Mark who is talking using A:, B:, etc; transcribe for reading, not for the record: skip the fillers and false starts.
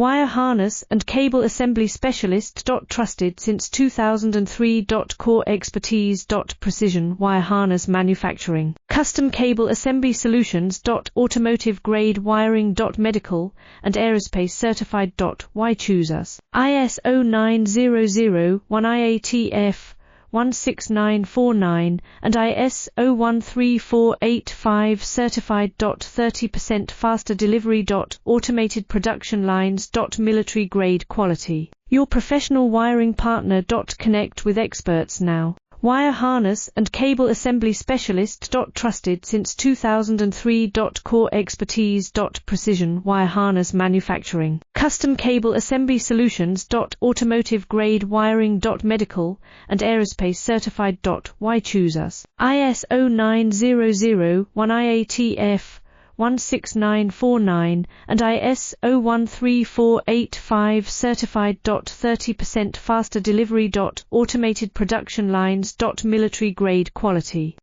A: Wire harness and cable assembly specialist. Trusted since 2003. Core expertise. Precision wire harness manufacturing. Custom cable assembly solutions. Automotive grade wiring. Medical and aerospace certified. Why choose us? ISO9001 IATF 16949 and ISO13485 Certified. 30% faster delivery. Automated production lines. Military grade quality. Your professional wiring partner. Connect with experts now. Wire harness and cable assembly specialist. Trusted since 2003. Core expertise. Precision wire harness manufacturing. Custom cable assembly solutions. Automotive grade wiring. Medical and aerospace certified. Why choose us? ISO9001 IATF 16949 and ISO13485 Certified. 30% faster delivery. Automated production lines. Military grade quality.